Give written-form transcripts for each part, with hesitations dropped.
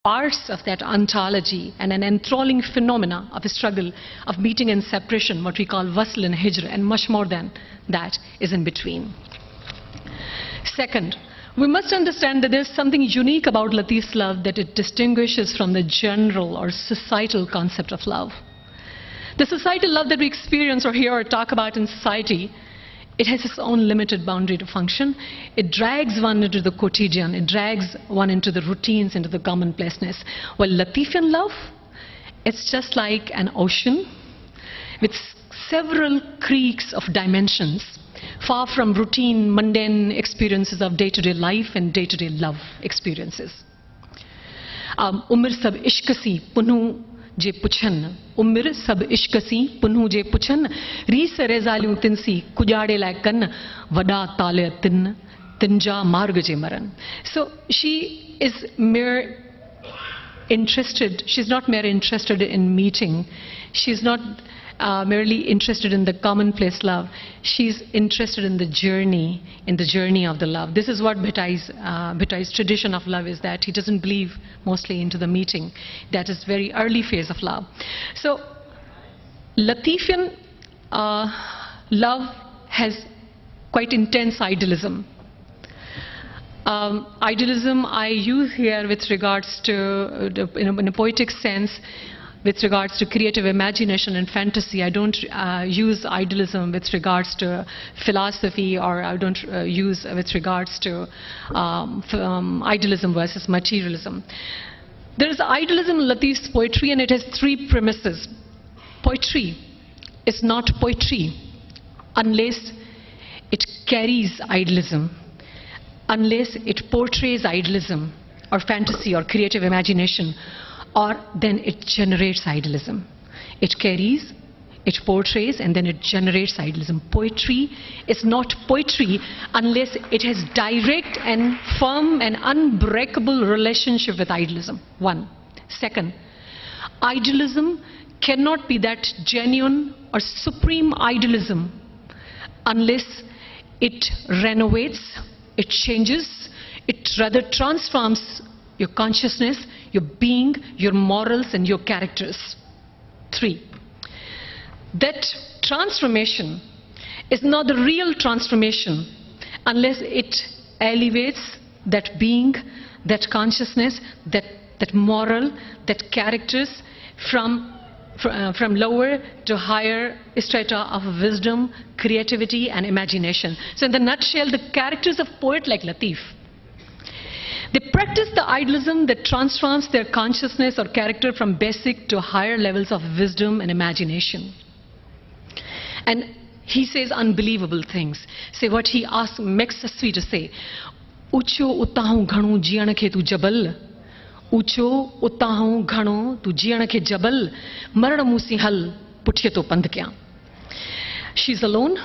parts of that ontology and an enthralling phenomena of a struggle of meeting and separation, what we call wasl and hijr, and much more than that is in between. Second, we must understand that there's something unique about Latif's love that it distinguishes from the general or societal concept of love. The societal love that we experience or hear or talk about in society, it has its own limited boundary to function. It drags one into the quotidian. It drags one into the routines, into the commonplaceness. While Latifian love, it's just like an ocean with several creeks of dimensions, far from routine, mundane experiences of day-to-day life and day-to-day love experiences. Umr sab ishq si punhu je puchan, umr sab ishq si punhu je puchan, rees rezaliu tinsi kujade laikan, vada tale tin tinja marg je maran. So she is she's not mere interested in meeting. She's not merely interested in the commonplace love. She's interested in the journey of the love. This is what Bhatai's tradition of love is, that he doesn't believe mostly into the meeting. That is very early phase of love. So Latifian love has quite intense idealism. Idealism I use here with regards to, in a poetic sense, with regards to creative imagination and fantasy. I don't use idealism with regards to philosophy, or I don't use with regards to idealism versus materialism. There is idealism in Latif's poetry, and it has three premises. Poetry is not poetry unless it carries idealism, unless it portrays idealism or fantasy or creative imagination, or then it generates idealism. It carries, it portrays, and then it generates idealism. Poetry is not poetry unless it has direct and firm and unbreakable relationship with idealism. One. Second, idealism cannot be that genuine or supreme idealism unless it renovates, it changes, it rather transforms your consciousness, your being, your morals, and your characters. Three, that transformation is not the real transformation unless it elevates that being, that consciousness, that moral, that characters from lower to higher strata of wisdom, creativity, and imagination. So in the nutshell, the characters of poet like Latif, they practice the idealism that transforms their consciousness or character from basic to higher levels of wisdom and imagination. And he says unbelievable things. Say what he asks, makes us sweet to say. Ucho utahu ghanu jiyan ke tu jabal. Ucho utahu ghanu tu jiyan ke jabal. Maran musi hal putye to pand kya. She's alone.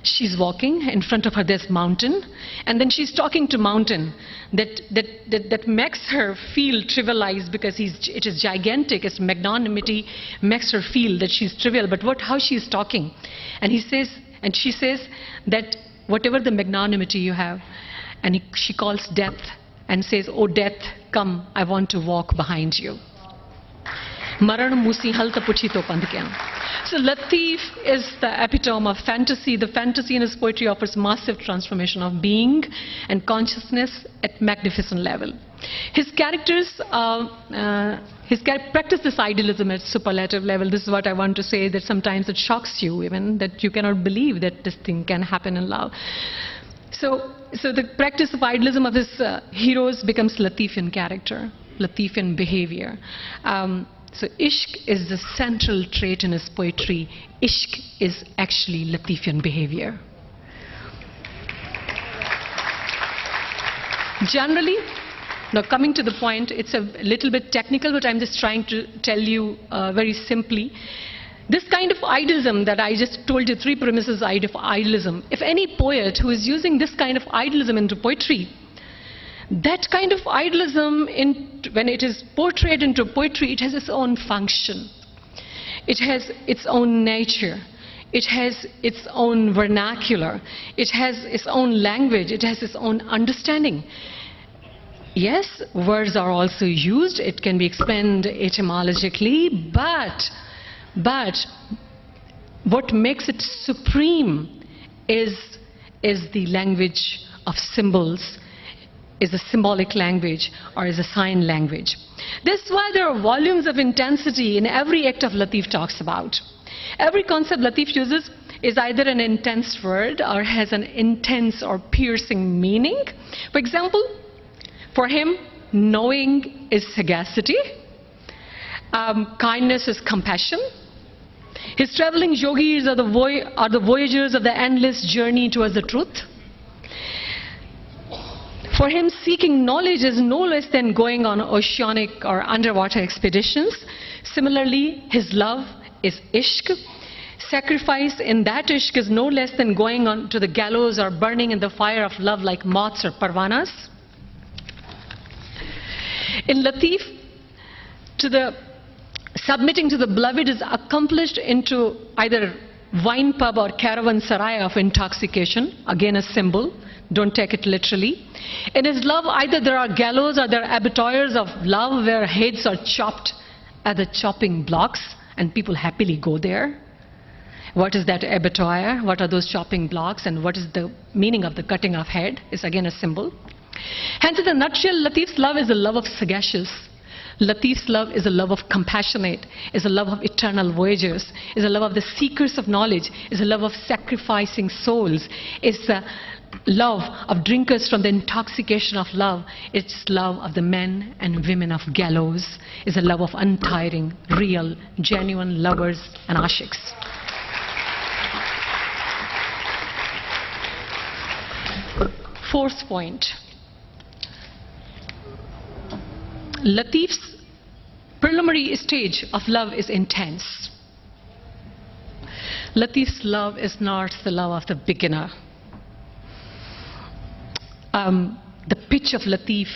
She's walking. In front of her there's mountain, and then she's talking to mountain. That makes her feel trivialized because it is gigantic. Its magnanimity makes her feel that she's trivial. But how she's talking, and she says that whatever the magnanimity you have, and she calls death and says, "Oh death, come, I want to walk behind you." Maran musi hal ta puchi to pand kya. So Latif is the epitome of fantasy. The fantasy in his poetry offers massive transformation of being and consciousness at magnificent level. His characters practice this idealism at superlative level. This is what I want to say, that sometimes it shocks you even, that you cannot believe that this thing can happen in love. So the practice of idealism of his heroes becomes Latifian character, Latifian behavior. So ishq is the central trait in his poetry. Ishq is actually Latifian behavior. Generally, now coming to the point, it's a little bit technical, but I'm just trying to tell you very simply. This kind of idealism that I just told you, three premises of idealism, if any poet who is using this kind of idealism into poetry, that kind of idealism, when it is portrayed into poetry, it has its own function. It has its own nature. It has its own vernacular. It has its own language. It has its own understanding. Yes, words are also used. It can be explained etymologically, but what makes it supreme is the language of symbols, is a symbolic language, or is a sign language. That's why there are volumes of intensity in every act of Latif talks about. Every concept Latif uses is either an intense word or has an intense or piercing meaning. For example, for him, knowing is sagacity, kindness is compassion. His traveling yogis are the voyagers of the endless journey towards the truth. For him, seeking knowledge is no less than going on oceanic or underwater expeditions. Similarly, his love is ishq. Sacrifice in that ishq is no less than going on to the gallows or burning in the fire of love like moths or parvanas. In Latif, submitting to the beloved is accomplished into either wine pub or caravanserai of intoxication, again a symbol, don't take it literally. In his love, either there are gallows or there are abattoirs of love where heads are chopped at the chopping blocks and people happily go there. What is that abattoir? What are those chopping blocks? And what is the meaning of the cutting of head? Is again a symbol. Hence, in a nutshell, Latif's love is a love of sagacious. Latif's love is a love of compassionate, is a love of eternal voyagers, is a love of the seekers of knowledge, is a love of sacrificing souls, is a love of drinkers from the intoxication of love. It's love of the men and women of gallows, is a love of untiring, real, genuine lovers and ashiks. Fourth point. Latif's preliminary stage of love is intense. Latif's love is not the love of the beginner. The pitch of Latif,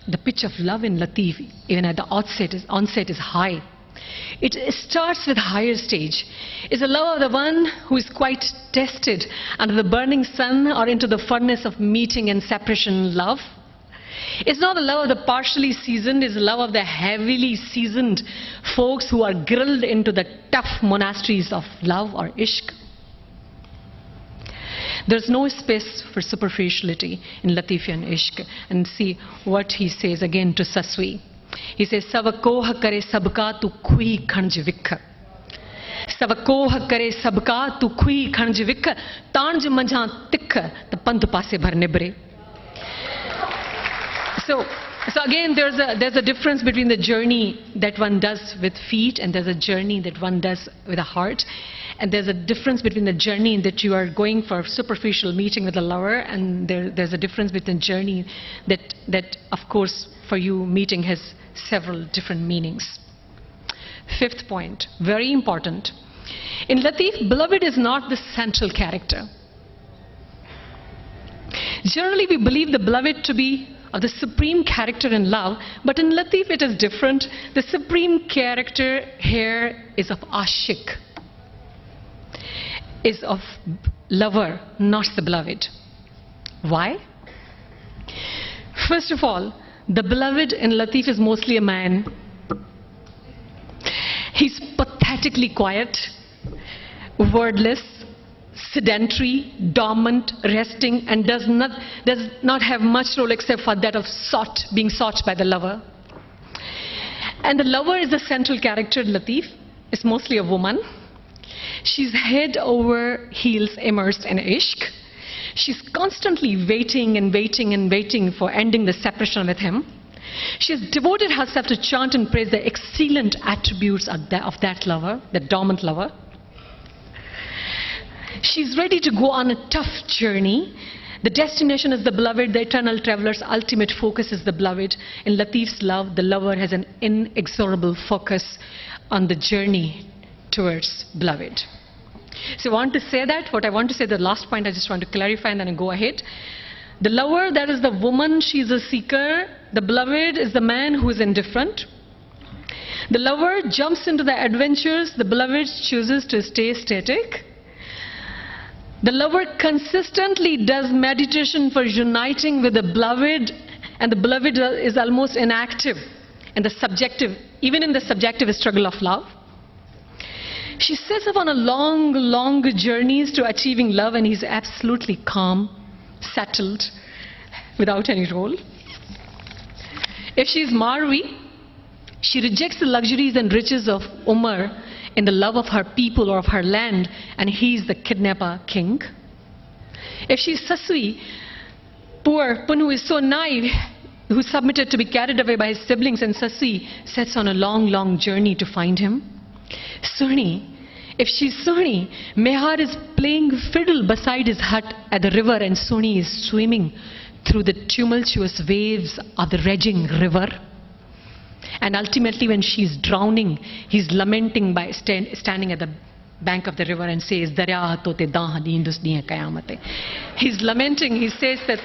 the pitch of love in Latif, even at the onset is high. It starts with higher stage. It's a love of the one who is quite tested under the burning sun or into the furnace of meeting and separation love. It's not the love of the partially seasoned, it's the love of the heavily seasoned folks who are grilled into the tough monasteries of love or ishq. There's no space for superficiality in Latifian ishq. And see what he says again to Saswi. He says, Savakoh kare sabka tu kui khanjvik. Savakoh kare sabka tu kui khanjvik. Tanj manjha tik the pant paase bhar nibre. So again, there's a difference between the journey that one does with feet and there's a journey that one does with a heart. And there's a difference between the journey that you are going for a superficial meeting with a lover, and there's a difference between the journey that, of course, for you, meeting has several different meanings. Fifth point, very important. In Latif, beloved is not the central character. Generally, we believe the beloved to be of the supreme character in love, but in Latif it is different. The supreme character here is of ashik, is of lover, not the beloved. Why? First of all, the beloved in Latif is mostly a man. He's pathetically quiet, wordless, sedentary, dormant, resting, and does not have much role except for that of being sought by the lover. And the lover is the central character in Latif. It's mostly a woman. She's head over heels immersed in ishq. She's constantly waiting and waiting and waiting for ending the separation with him. She has devoted herself to chant and praise the excellent attributes of that lover, the dormant lover. She's ready to go on a tough journey. The destination is the beloved, the eternal traveler's ultimate focus is the beloved. In Latif's love, the lover has an inexorable focus on the journey towards beloved. So I want to say that, what I want to say, the last point I just want to clarify and then I go ahead. The lover, that is the woman, she's a seeker. The beloved is the man who is indifferent. The lover jumps into the adventures, the beloved chooses to stay static. The lover consistently does meditation for uniting with the beloved and the beloved is almost inactive in the subjective, even in the subjective struggle of love. She sets off on a long, long journeys to achieving love, and he's absolutely calm, settled, without any role. If she's Marvi, she rejects the luxuries and riches of Umar in the love of her people or of her land, and he's the kidnapper king. If she's Sasui, poor Punu is so naive, who submitted to be carried away by his siblings, and Sasui sets on a long, long journey to find him. Surni, if she's Surni, Mehar is playing fiddle beside his hut at the river, and Surni is swimming through the tumultuous waves of the raging river. And ultimately, when she's drowning, he's lamenting by standing at the bank of the river and says, Darya tote dah dindus diye kayamate. He's lamenting, he says that,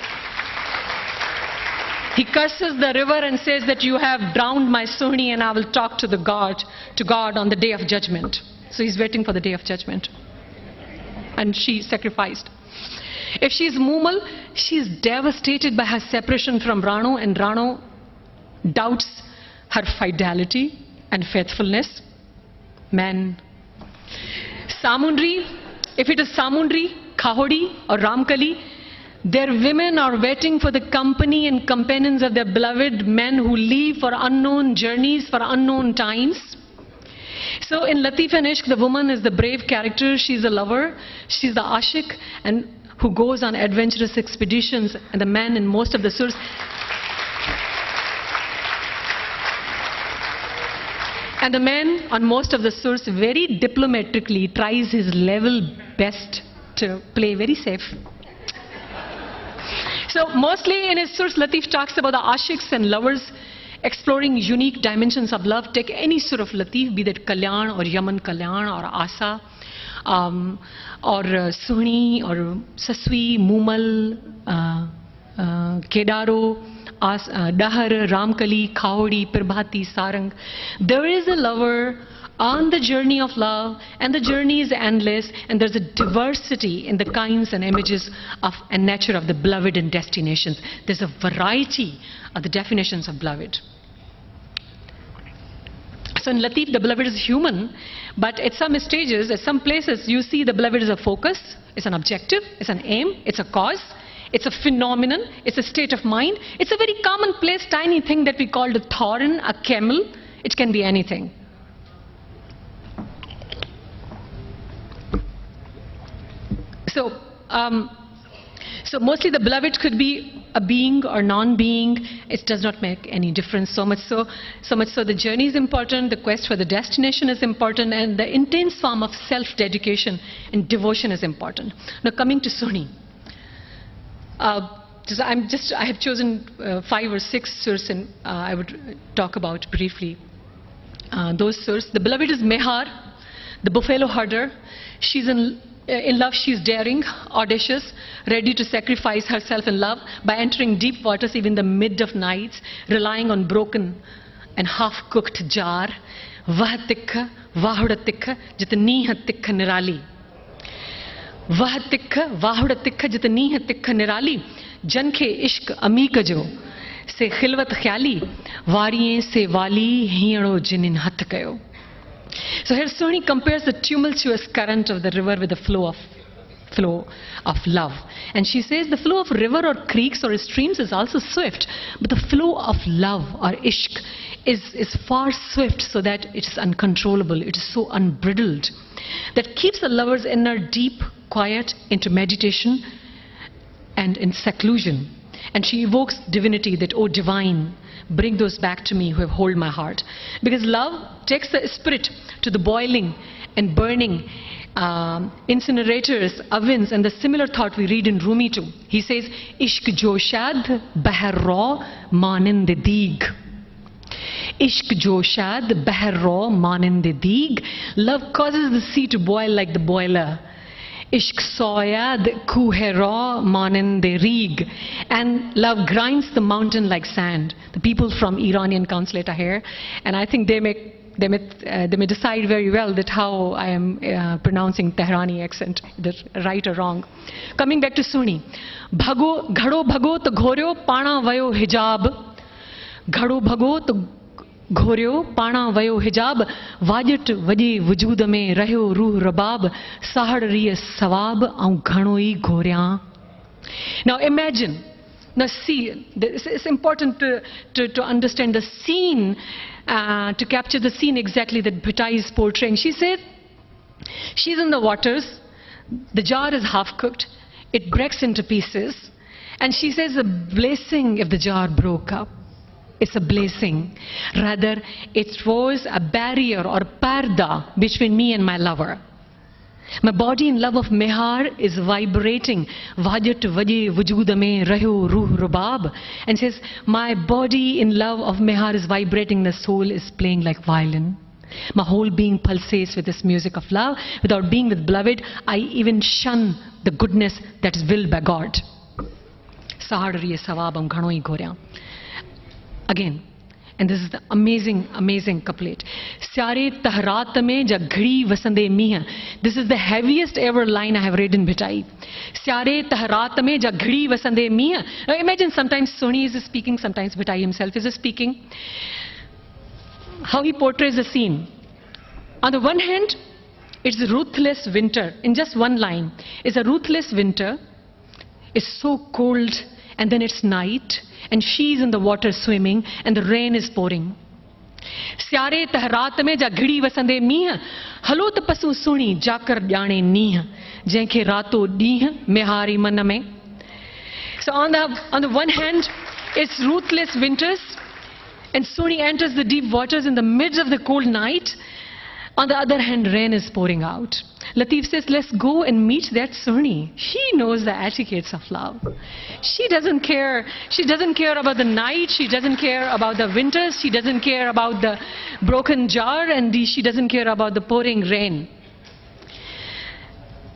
he curses the river and says that you have drowned my Surni, and I will talk to God on the day of judgment. So he's waiting for the day of judgment. And she sacrificed. If she's Mumal, she's devastated by her separation from Rano, and Rano doubts her fidelity and faithfulness. Man. Samundri, if it is Samundri, Khahodi or Ramkali, their women are waiting for the company and companions of their beloved men who leave for unknown journeys, for unknown times. So in Latif and Ishq, the woman is the brave character. She's a lover, she's the ashik, and who goes on adventurous expeditions, and the man in most of the surahs. And the man on most of the surahs very diplomatically tries his level best to play very safe. So mostly in his surahs, Latif talks about the ashiks and lovers exploring unique dimensions of love. Take any surah of Latif, be that Kalyan or Yaman Kalyan or Asa, or Suhni or Sasui, Mumal, Kedaro, Dahar, Ramkali, Khahodi, Prabhati, Sarang. There is a lover on the journey of love, and the journey is endless, and there's a diversity in the kinds and images of and nature of the beloved and destinations. There's a variety of the definitions of beloved. So in Latif, the beloved is human, but at some stages, at some places, you see the beloved is a focus, it's an objective, it's an aim, it's a cause, it's a phenomenon, it's a state of mind. It's a very commonplace, tiny thing that we call a thorn, a camel. It can be anything. So mostly the beloved could be a being or non-being. It does not make any difference. So much so the journey is important, the quest for the destination is important, and the intense form of self-dedication and devotion is important. Now coming to Suhni. I have chosen 5 or 6 surahs, and I would talk about briefly those surahs. The beloved is Mehar, the buffalo herder. She's in love, she's daring, audacious, ready to sacrifice herself in love by entering deep waters even in the mid of nights, relying on broken and half-cooked jar. Vah tikha, vahuda tikha, jitni ha tikha nirali. Vah tikha, vahuda tikha, jitni ha tikha nirali. Jankhe ishq amika jo, se khilwat khyali, variye se wali hiyado jinin hat kayo. So here Suhni compares the tumultuous current of the river with the flow of love. And she says the flow of river or creeks or streams is also swift, but the flow of love or ishq is far swift, so that it is uncontrollable, it is so unbridled, that keeps the lover's inner deep, quiet into meditation and in seclusion. And she evokes divinity, that, oh divine, bring those back to me who have hold my heart. Because love takes the spirit to the boiling and burning incinerators, ovens, and the similar thought we read in Rumi too. He says, Ishq joshad baharro maninde deeg. Ishq joshad baharro maninde deeg. Love causes the sea to boil like the boiler. Ishq soyad kuhera maninde reeg. And love grinds the mountain like sand. The people from Iranian consulate are here, and I think they make they may decide very well that how I am pronouncing Tehrani accent, that right or wrong. Coming back to Suni. Bhago, ghado bhago to ghoryo pana vayo hijab. Ghado bhago to ghoryo pana vayo hijab. Vajat vaje vujud mein rahyo ruh rabab. Sahad riya sawab aun ghanoi ghorya. Now imagine. Now see, it's important to understand the scene, to capture the scene exactly that Bhitai is portraying. She said, she's in the waters, the jar is half cooked, it breaks into pieces, and she says a blessing if the jar broke up. It's a blessing. Rather, it was a barrier or a parda between me and my lover. My body in love of Mehar is vibrating. Vajat vaje vujud mein rahyo ruh rubab. And says, my body in love of Mehar is vibrating. The soul is playing like violin. My whole being pulsates with this music of love. Without being with beloved, I even shun the goodness that is willed by God. Sahad riye sawabam ghanoi ghorya. Again. And this is the amazing, amazing couplet. Syare tahrat mein ja ghadi vasande miha. This is the heaviest ever line I have read in Bhitai. Syare tahrat mein ja ghadi vasande miha. Now imagine sometimes Soni is speaking, sometimes Bhitai himself is speaking. How he portrays the scene. On the one hand, it's a ruthless winter. In just one line, it's a ruthless winter. It's so cold, and then it's night. And she's in the water swimming, and the rain is pouring. Syare tahrat mein ja ghadi vasande meeh, halot pasu suni jakar jane neeh, jenke rato deeh mehari man mein. So on the one hand, it's ruthless winters, and Suni enters the deep waters in the midst of the cold night. On the other hand, rain is pouring out. Latif says, let's go and meet that Suni. She knows the etiquettes of love. She doesn't care. She doesn't care about the night. She doesn't care about the winters. She doesn't care about the broken jar. And she doesn't care about the pouring rain.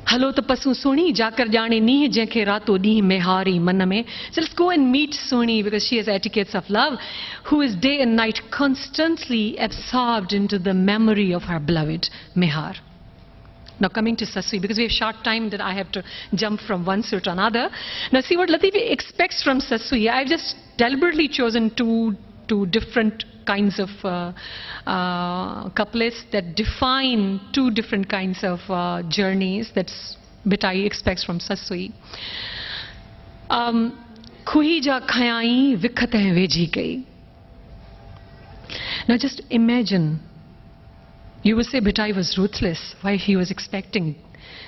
Halo to pasu Suni, jakar jane neeh jenke rato neeh mehari man mein. So let's go and meet Suni because she has etiquettes of love, who is day and night constantly absorbed into the memory of her beloved Mehar. Now coming to Sasui, because we have short time that I have to jump from one sur to another. Now see what Latifi expects from Sasui. I've just deliberately chosen two different kinds of couplets that define two different kinds of journeys that Bhitai expects from Sasui. Khuhi ja khayai vikhat hai veji kai. Now just imagine. You will say Bhitai was ruthless. Why he was expecting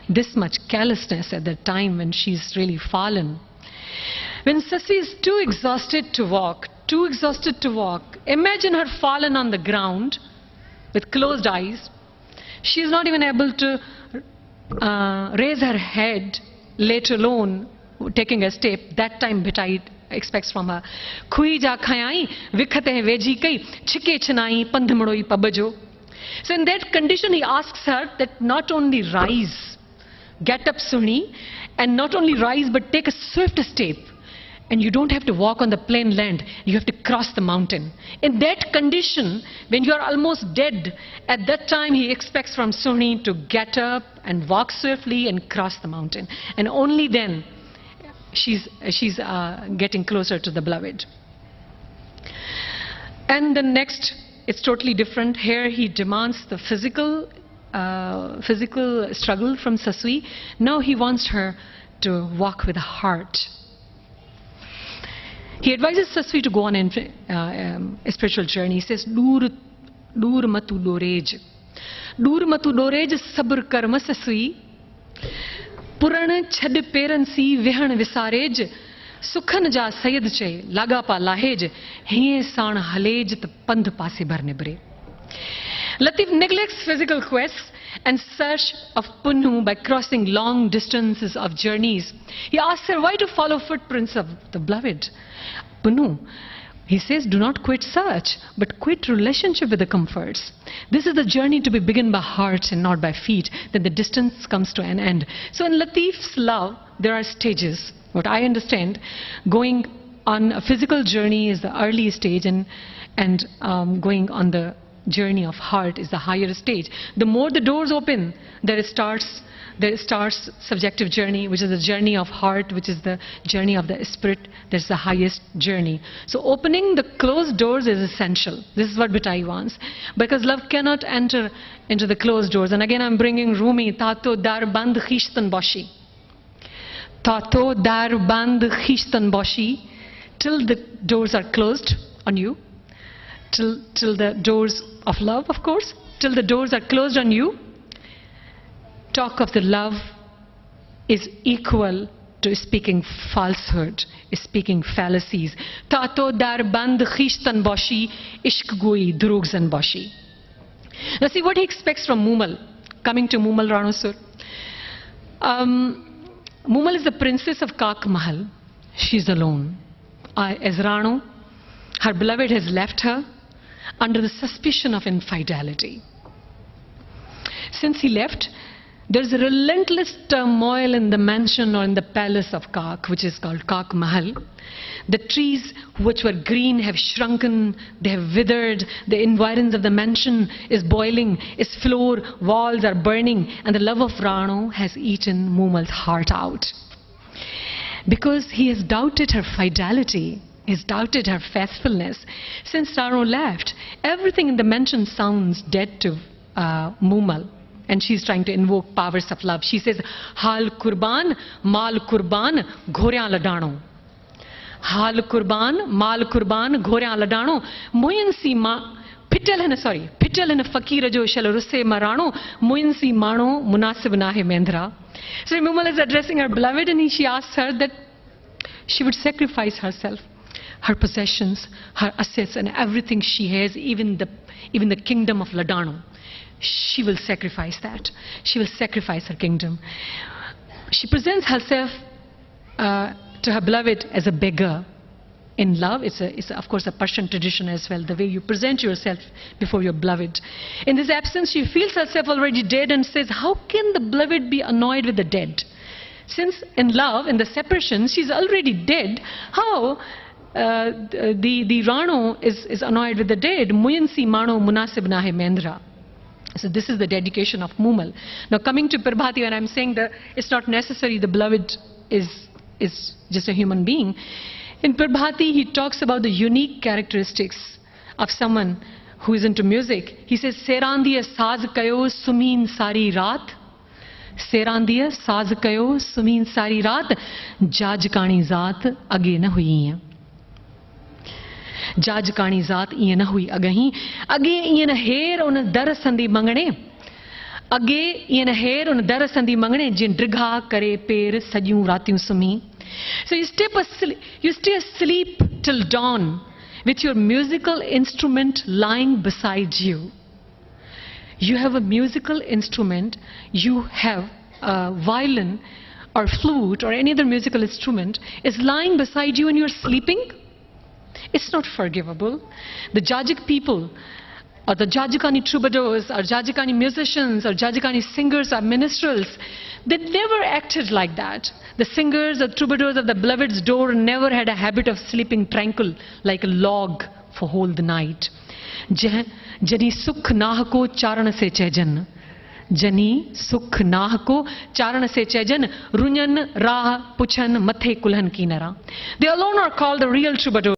this much callousness at that time when she's really fallen. When Sasui is too exhausted to walk, imagine her fallen on the ground with closed eyes. She is not even able to raise her head, let alone taking a step. That time Bhitai expects from her. Khui ja khayai, vikhate veji kai, chike chinai, pandhamodoi pabajo. So in that condition, he asks her that not only rise, get up Suni, and not only rise but take a swift step. And you don't have to walk on the plain land, you have to cross the mountain. In that condition, when you are almost dead, at that time he expects from Suni to get up and walk swiftly and cross the mountain. And only then she's getting closer to the beloved. And the next, it's totally different. Here he demands the physical struggle from Sasui. Now he wants her to walk with a heart. He advises Sasui to go on a spiritual journey. He says, Dur matu dorej. Dur matu dorej sabr karma Sasui. Puran chad peran si vihan visarej. Sukhan ja sayed che laga pa lahej. Hiye san halej ta pandh paase bharne bre. Latif neglects physical quests and search of Punnu by crossing long distances of journeys. He asks her why to follow footprints of the beloved. Punnu, he says, do not quit search, but quit relationship with the comforts. This is the journey to be begun by heart and not by feet. Then the distance comes to an end. So in Latif's love, there are stages. What I understand, going on a physical journey is the early stage, and going on the journey of heart is the higher stage. The more the doors open, there starts subjective journey, which is the journey of heart, which is the journey of the spirit. That's the highest journey. So opening the closed doors is essential. This is what Bitayi wants. Because love cannot enter into the closed doors. And again, I'm bringing Rumi, Tato dar band khishtan boshi. Tato dar band khishtan boshi. Till the doors are closed on you. Till the doors of love, of course. Till the doors are closed on you. Talk of the love is equal to speaking falsehood, speaking fallacies. Tato dar band khishtan boshi, ishq goi drugzan boshi. Now see what he expects from Mumal. Coming to Mumal Rano Sur. Mumal is the princess of Kak Mahal. She's alone. As Rano, her beloved has left her under the suspicion of infidelity. Since he left, there's a relentless turmoil in the mansion or in the palace of Kak, which is called Kak Mahal. The trees which were green have shrunken, they have withered, the environs of the mansion is boiling, its floor, walls are burning, and the love of Rano has eaten Mumal's heart out. Because he has doubted her fidelity, he's doubted her faithfulness. Since Rano left, everything in the mansion sounds dead to Mumal. And she's trying to invoke powers of love. She says, Hal kurban, mal kurban, ghoryan ladano. Hal kurban, mal kurban, ghoryan ladano. Moyansi ma, pital hena fakir jo shal russe marano, moyansi mano munasib nahe mendra. So Mumal is addressing her beloved, and she asks her that she would sacrifice herself, her possessions, her assets, and everything she has, even the kingdom of Ladano. She will sacrifice that. She will sacrifice her kingdom. She presents herself to her beloved as a beggar. In love, it's of course a Persian tradition as well, the way you present yourself before your beloved. In this absence, she feels herself already dead and says, how can the beloved be annoyed with the dead? Since in love, in the separation, she's already dead, how the Rano is annoyed with the dead? Muyansi mano munasib nahe mendra. So this is the dedication of Mumal. Now coming to Prabhati, when I'm saying that it's not necessary the beloved is just a human being. In Prabhati, he talks about the unique characteristics of someone who is into music. He says, Serandiya saz kayo sumin sari raat. Serandiya saz kayo sumin sari raat. Jajkani zaat age na hui. Jaj kani zaat iye na hui agahi. Age iye na her on darasandi mangane. Age iye na her on darasandi mangane. Jin drigha kare per sajyu ratiu sumi. So you stay asleep till dawn with your musical instrument lying beside you. You have a musical instrument, you have a violin or flute or any other musical instrument is lying beside you and you're sleeping. It's not forgivable. The Jajik people, or the Jajikani troubadours, or Jajikani musicians, or Jajikani singers, or minstrels, they never acted like that. The singers or troubadours of the beloved's door never had a habit of sleeping tranquil like a log for whole the night. Jani sukh nah ko charan se chaijan. Jani sukh nah ko charan se chaijan. Runyan rah puchan mathe kulhan kinara. They alone are called the real troubadours.